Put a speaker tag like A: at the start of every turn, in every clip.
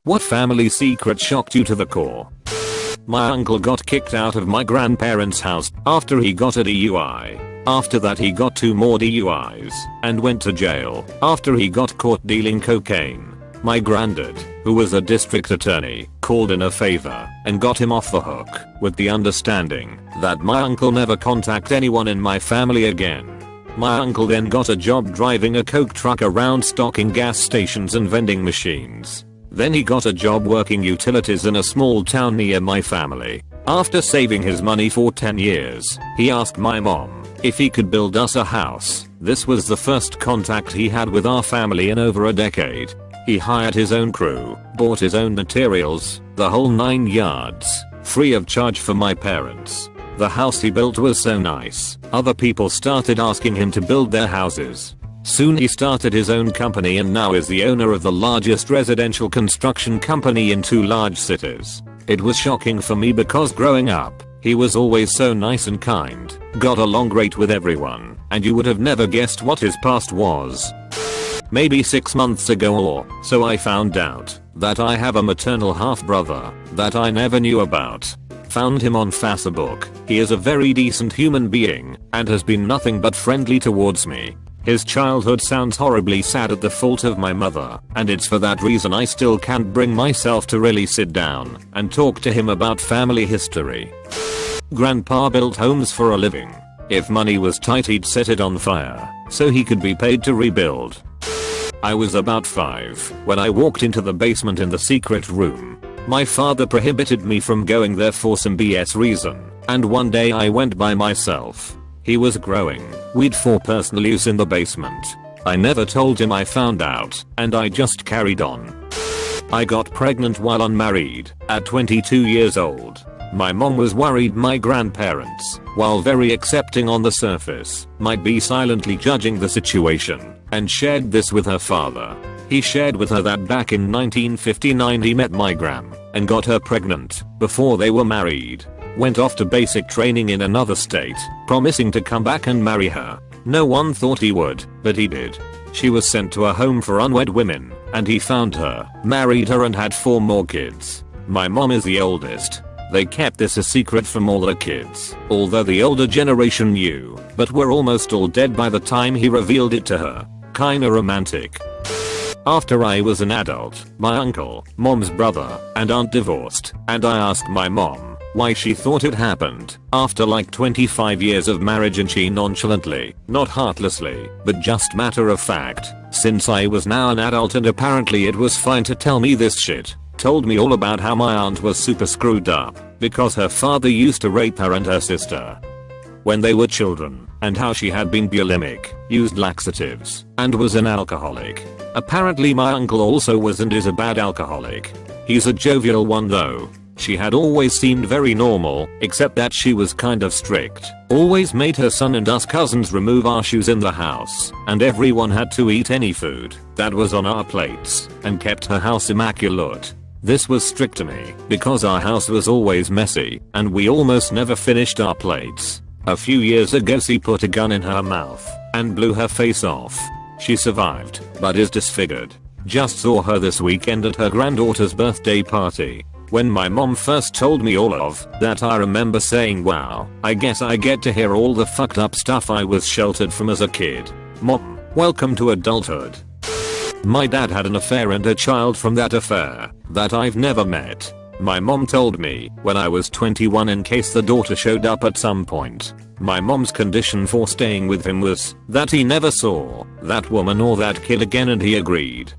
A: What family secret shocked you to the core? My uncle got kicked out of my grandparents' house after he got a DUI. After that he got 2 more DUIs and went to jail after he got caught dealing cocaine. My granddad, who was a district attorney, called in a favor and got him off the hook with the understanding that my uncle never contact anyone in my family again. My uncle then got a job driving a coke truck around stocking gas stations and vending machines. Then he got a job working utilities in a small town near my family. After saving his money for 10 years, he asked my mom if he could build us a house. This was the first contact he had with our family in over a decade. He hired his own crew, bought his own materials, the whole 9 yards, free of charge for my parents. The house he built was so nice, other people started asking him to build their houses. Soon he started his own company and now is the owner of the largest residential construction company in 2 large cities. It was shocking for me because growing up, he was always so nice and kind, got along great with everyone, and you would have never guessed what his past was. Maybe 6 months ago or so I found out that I have a maternal half-brother that I never knew about. Found him on Facebook. He is a very decent human being and has been nothing but friendly towards me. His childhood sounds horribly sad at the fault of my mother, and it's for that reason I still can't bring myself to really sit down and talk to him about family history. Grandpa built homes for a living. If money was tight he'd set it on fire so he could be paid to rebuild. I was about 5 when I walked into the basement in the secret room. My father prohibited me from going there for some BS reason, and one day I went by myself. He was growing weed for personal use in the basement. I never told him I found out, and I just carried on. I got pregnant while unmarried, at 22 years old. My mom was worried my grandparents, while very accepting on the surface, might be silently judging the situation, and shared this with her father. He shared with her that back in 1959 he met my gram, and got her pregnant, before they were married. Went off to basic training in another state, promising to come back and marry her. No one thought he would, but he did. She was sent to a home for unwed women, and he found her, married her and had 4 more kids. My mom is the oldest. They kept this a secret from all the kids, although the older generation knew, but were almost all dead by the time he revealed it to her. Kinda romantic. After I was an adult, my uncle, mom's brother, and aunt divorced, and I asked my mom why she thought it happened after like 25 years of marriage, and she nonchalantly, not heartlessly, but just matter of fact, since I was now an adult and apparently it was fine to tell me this shit, told me all about how my aunt was super screwed up because her father used to rape her and her sister when they were children, and how she had been bulimic, used laxatives, and was an alcoholic. Apparently my uncle also was and is a bad alcoholic. He's a jovial one though. She had always seemed very normal, except that she was kind of strict. Always made her son and us cousins remove our shoes in the house, and everyone had to eat any food that was on our plates, and kept her house immaculate. This was strict to me, because our house was always messy, and we almost never finished our plates. A few years ago she put a gun in her mouth, and blew her face off. She survived, but is disfigured. Just saw her this weekend at her granddaughter's birthday party. When my mom first told me all of that, I remember saying, wow, I guess I get to hear all the fucked up stuff I was sheltered from as a kid. Mom, welcome to adulthood. My dad had an affair and a child from that affair that I've never met. My mom told me when I was 21 in case the daughter showed up at some point. My mom's condition for staying with him was that he never saw that woman or that kid again, and he agreed.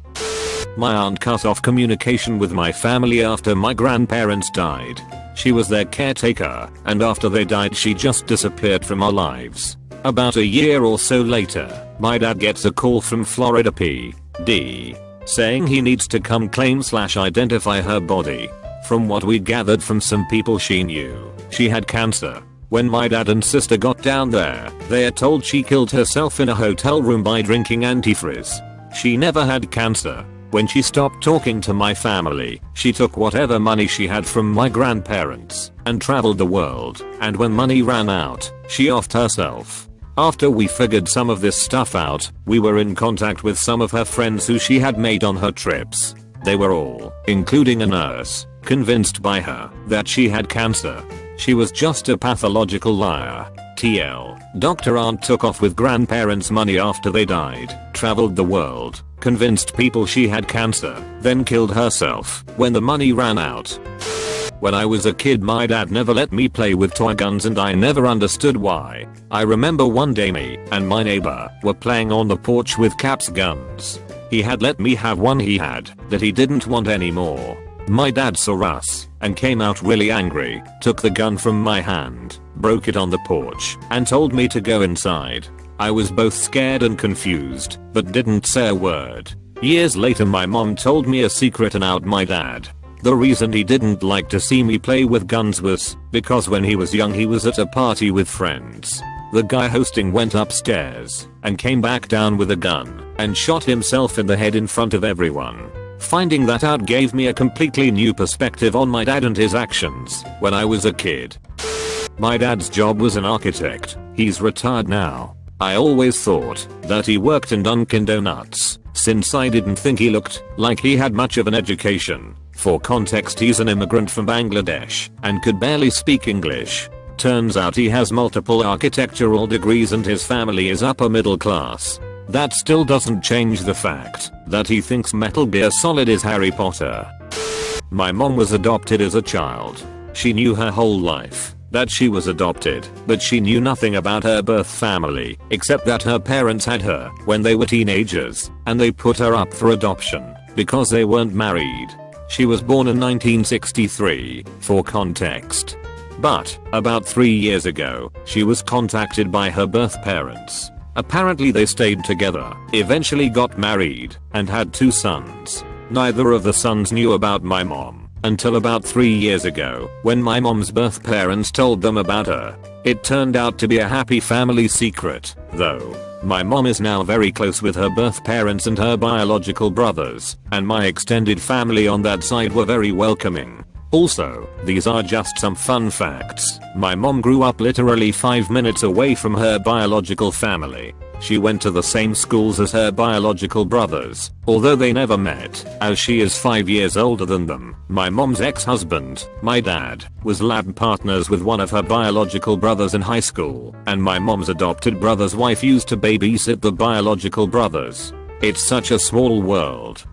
A: My aunt cut off communication with my family after my grandparents died. She was their caretaker, and after they died she just disappeared from our lives. About a year or so later, my dad gets a call from Florida PD, saying he needs to come claim/identify her body. From what we gathered from some people she knew, she had cancer. When my dad and sister got down there, they are told she killed herself in a hotel room by drinking antifreeze. She never had cancer. When she stopped talking to my family, she took whatever money she had from my grandparents and traveled the world, and when money ran out, she offed herself. After we figured some of this stuff out, we were in contact with some of her friends who she had made on her trips. They were all, including a nurse, convinced by her that she had cancer. She was just a pathological liar. TL. Dr. Aunt took off with grandparents' money after they died, traveled the world, convinced people she had cancer, then killed herself when the money ran out. When I was a kid, my dad never let me play with toy guns and I never understood why. I remember one day me and my neighbor were playing on the porch with Cap's guns. He had let me have one he had that he didn't want anymore. My dad saw us and came out really angry, took the gun from my hand, broke it on the porch, and told me to go inside. I was both scared and confused, but didn't say a word. Years later, my mom told me a secret about my dad. The reason he didn't like to see me play with guns was because when he was young he was at a party with friends. The guy hosting went upstairs and came back down with a gun and shot himself in the head in front of everyone. Finding that out gave me a completely new perspective on my dad and his actions when I was a kid. My dad's job was an architect. He's retired now. I always thought that he worked in Dunkin' Donuts, since I didn't think he looked like he had much of an education. For context, he's an immigrant from Bangladesh and could barely speak English. Turns out he has multiple architectural degrees and his family is upper middle class. That still doesn't change the fact that he thinks Metal Gear Solid is Harry Potter. My mom was adopted as a child. She knew her whole life that she was adopted, but she knew nothing about her birth family except that her parents had her when they were teenagers and they put her up for adoption because they weren't married. She was born in 1963, for context. But, about 3 years ago, she was contacted by her birth parents. Apparently they stayed together, eventually got married, and had 2 sons. Neither of the sons knew about my mom until about 3 years ago, when my mom's birth parents told them about her. It turned out to be a happy family secret, though. My mom is now very close with her birth parents and her biological brothers, and my extended family on that side were very welcoming. Also, these are just some fun facts. My mom grew up literally 5 minutes away from her biological family. She went to the same schools as her biological brothers, although they never met, as she is 5 years older than them. My mom's ex-husband, my dad, was lab partners with one of her biological brothers in high school, and my mom's adopted brother's wife used to babysit the biological brothers. It's such a small world.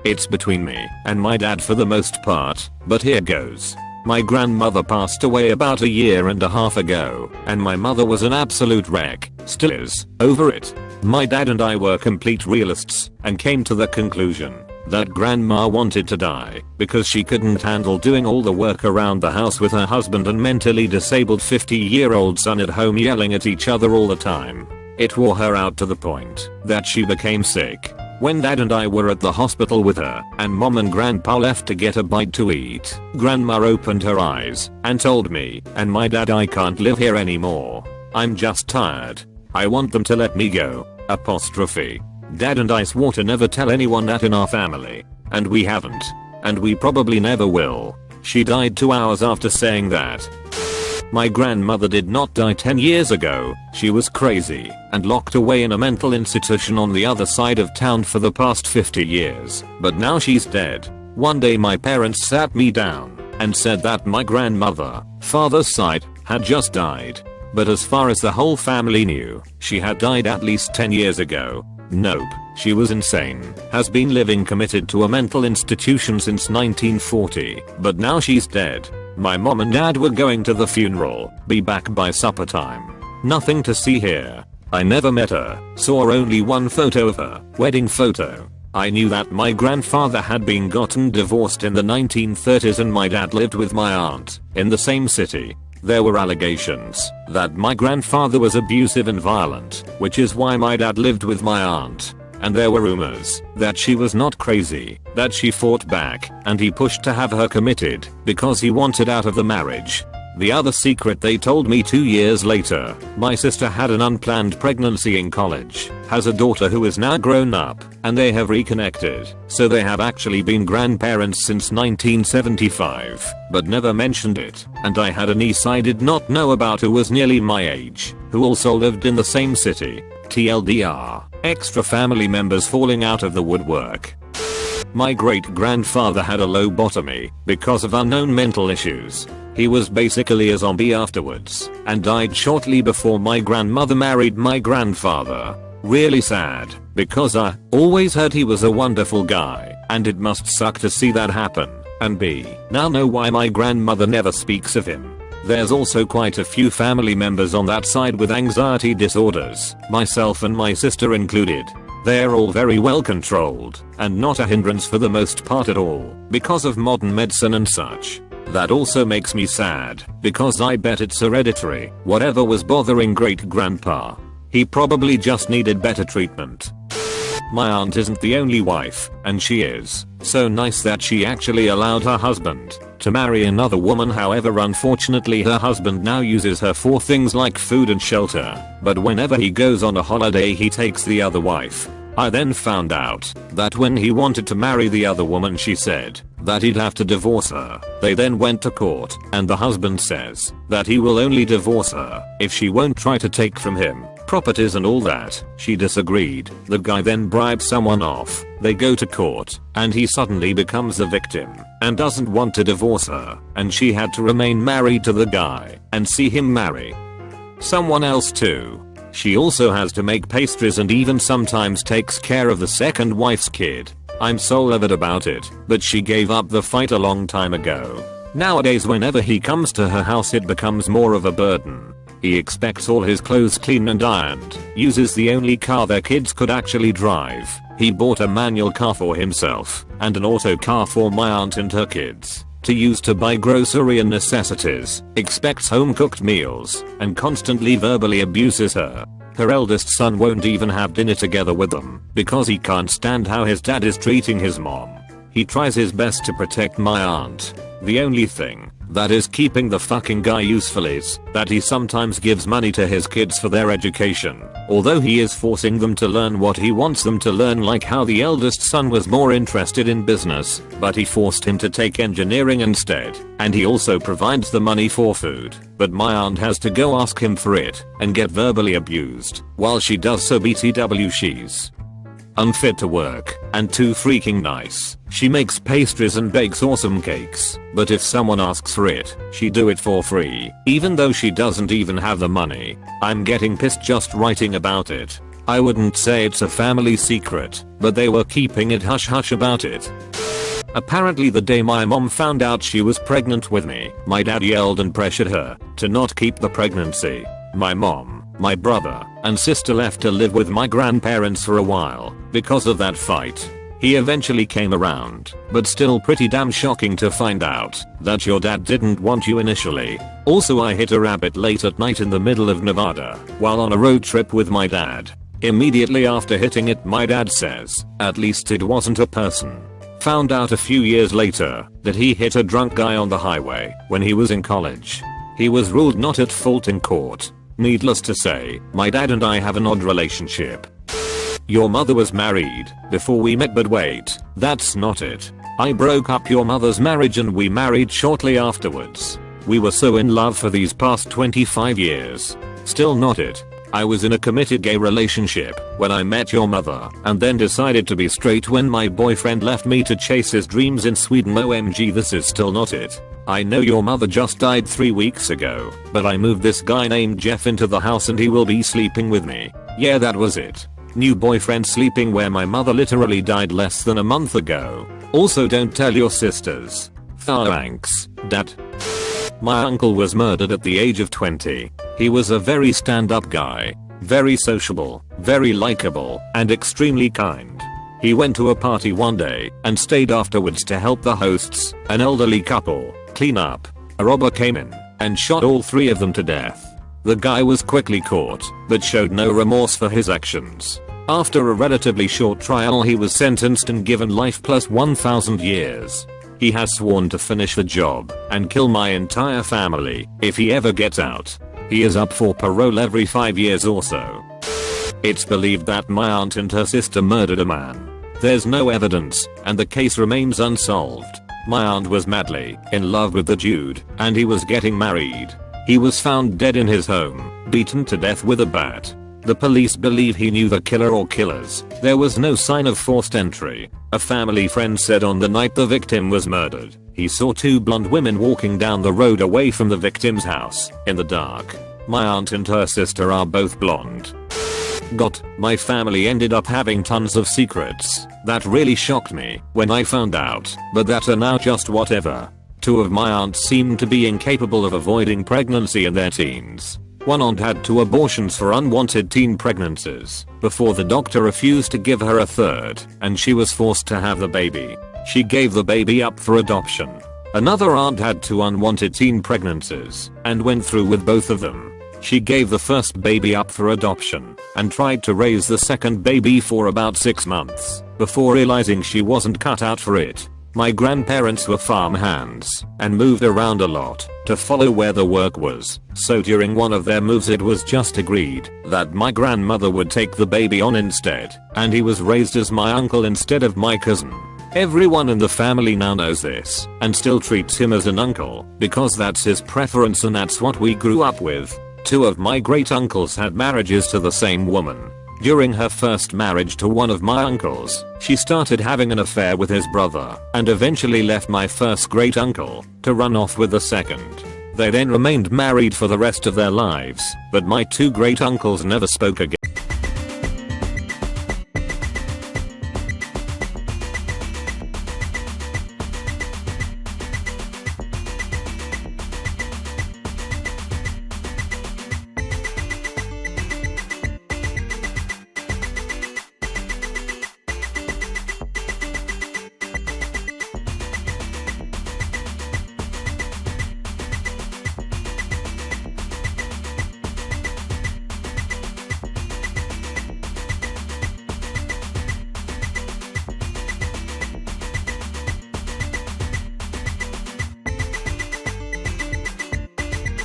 A: It's between me and my dad for the most part, but here goes. My grandmother passed away about 1.5 years ago, and my mother was an absolute wreck, still is, over it. My dad and I were complete realists, and came to the conclusion that grandma wanted to die because she couldn't handle doing all the work around the house with her husband and mentally disabled 50-year-old son at home yelling at each other all the time. It wore her out to the point that she became sick. When dad and I were at the hospital with her, and mom and grandpa left to get a bite to eat, grandma opened her eyes and told me and my dad, "I can't live here anymore. I'm just tired. I want them to let me go." Dad and I swore to never tell anyone that in our family. And we haven't. And we probably never will. She died 2 hours after saying that. My grandmother did not die 10 years ago. She was crazy and locked away in a mental institution on the other side of town for the past 50 years. But now she's dead. One day my parents sat me down and said that my grandmother, father's side, had just died. But as far as the whole family knew, she had died at least 10 years ago. Nope, she was insane. Has been living committed to a mental institution since 1940, but now she's dead. My mom and dad were going to the funeral, be back by supper time. Nothing to see here. I never met her, saw only one photo of her, wedding photo. I knew that my grandfather had been gotten divorced in the 1930s and my dad lived with my aunt, in the same city. There were allegations that my grandfather was abusive and violent, which is why my dad lived with my aunt. And there were rumors that she was not crazy, that she fought back, and he pushed to have her committed because he wanted out of the marriage. The other secret they told me 2 years later, my sister had an unplanned pregnancy in college, has a daughter who is now grown up, and they have reconnected, so they have actually been grandparents since 1975, but never mentioned it, and I had a niece I did not know about who was nearly my age, who also lived in the same city. TLDR, extra family members falling out of the woodwork. My great-grandfather had a lobotomy because of unknown mental issues. He was basically a zombie afterwards and died shortly before my grandmother married my grandfather. Really sad, because I always heard he was a wonderful guy, and it must suck to see that happen. And B, now know why my grandmother never speaks of him. There's also quite a few family members on that side with anxiety disorders, myself and my sister included. They're all very well controlled, and not a hindrance for the most part at all, because of modern medicine and such. That also makes me sad, because I bet it's hereditary, whatever was bothering great-grandpa. He probably just needed better treatment. My aunt isn't the only wife, and she is so nice that she actually allowed her husband to marry another woman. However, unfortunately her husband now uses her for things like food and shelter, but whenever he goes on a holiday he takes the other wife. I then found out that when he wanted to marry the other woman she said that he'd have to divorce her. They then went to court, and the husband says that he will only divorce her if she won't try to take from him properties and all that. She disagreed. The guy then bribed someone off. They go to court, and he suddenly becomes the victim and doesn't want to divorce her, and she had to remain married to the guy and see him marry someone else too. She also has to make pastries and even sometimes takes care of the second wife's kid. I'm so livid about it, but she gave up the fight a long time ago. Nowadays whenever he comes to her house it becomes more of a burden. He expects all his clothes clean and ironed, uses the only car their kids could actually drive. He bought a manual car for himself, and an auto car for my aunt and her kids to use to buy grocery and necessities, expects home cooked meals, and constantly verbally abuses her. Her eldest son won't even have dinner together with them, because he can't stand how his dad is treating his mom. He tries his best to protect my aunt. The only thing that is keeping the fucking guy useful is that he sometimes gives money to his kids for their education, although he is forcing them to learn what he wants them to learn, like how the eldest son was more interested in business, but he forced him to take engineering instead, and he also provides the money for food, but my aunt has to go ask him for it and get verbally abused. While she does so, BTW, she's unfit to work and too freaking nice. She makes pastries and bakes awesome cakes, but if someone asks for it, she do it for free, even though she doesn't even have the money. I'm getting pissed just writing about it. I wouldn't say it's a family secret, but they were keeping it hush hush about it. Apparently the day my mom found out she was pregnant with me, my dad yelled and pressured her to not keep the pregnancy. My mom, my brother, and sister left to live with my grandparents for a while because of that fight. He eventually came around, but still pretty damn shocking to find out that your dad didn't want you initially. Also, I hit a rabbit late at night in the middle of Nevada while on a road trip with my dad. Immediately after hitting it, my dad says, at least it wasn't a person. Found out a few years later that he hit a drunk guy on the highway when he was in college. He was ruled not at fault in court. Needless to say, my dad and I have an odd relationship. Your mother was married before we met, but wait, that's not it. I broke up your mother's marriage and we married shortly afterwards. We were so in love for these past 25 years. Still not it. I was in a committed gay relationship when I met your mother, and then decided to be straight when my boyfriend left me to chase his dreams in Sweden. OMG, this is still not it. I know your mother just died 3 weeks ago, but I moved this guy named Jeff into the house and he will be sleeping with me. Yeah, that was it. New boyfriend sleeping where my mother literally died less than a month ago. Also, don't tell your sisters. Thanks, Dad. My uncle was murdered at the age of 20. He was a very stand-up guy, very sociable, very likable, and extremely kind. He went to a party one day and stayed afterwards to help the hosts, an elderly couple, clean up. A robber came in and shot all 3 of them to death. The guy was quickly caught, but showed no remorse for his actions. After a relatively short trial, he was sentenced and given life plus 1,000 years. He has sworn to finish the job and kill my entire family if he ever gets out. He is up for parole every 5 years or so. It's believed that my aunt and her sister murdered a man. There's no evidence, and the case remains unsolved. My aunt was madly in love with the dude, and he was getting married. He was found dead in his home, beaten to death with a bat. The police believe he knew the killer or killers. There was no sign of forced entry. A family friend said on the night the victim was murdered, he saw two blonde women walking down the road away from the victim's house, in the dark. My aunt and her sister are both blonde. My family ended up having tons of secrets. That really shocked me when I found out, but that are now just whatever. Two of my aunts seemed to be incapable of avoiding pregnancy in their teens. One aunt had 2 abortions for unwanted teen pregnancies before the doctor refused to give her a third, and she was forced to have the baby. She gave the baby up for adoption. Another aunt had 2 unwanted teen pregnancies and went through with both of them. She gave the first baby up for adoption and tried to raise the second baby for about 6 months before realizing she wasn't cut out for it. My grandparents were farm hands and moved around a lot to follow where the work was, so during one of their moves it was just agreed that my grandmother would take the baby on instead, and he was raised as my uncle instead of my cousin. Everyone in the family now knows this and still treats him as an uncle because that's his preference and that's what we grew up with. 2 of my great uncles had marriages to the same woman. During her first marriage to one of my uncles, she started having an affair with his brother and eventually left my first great uncle to run off with the second. They then remained married for the rest of their lives, but my 2 great uncles never spoke again.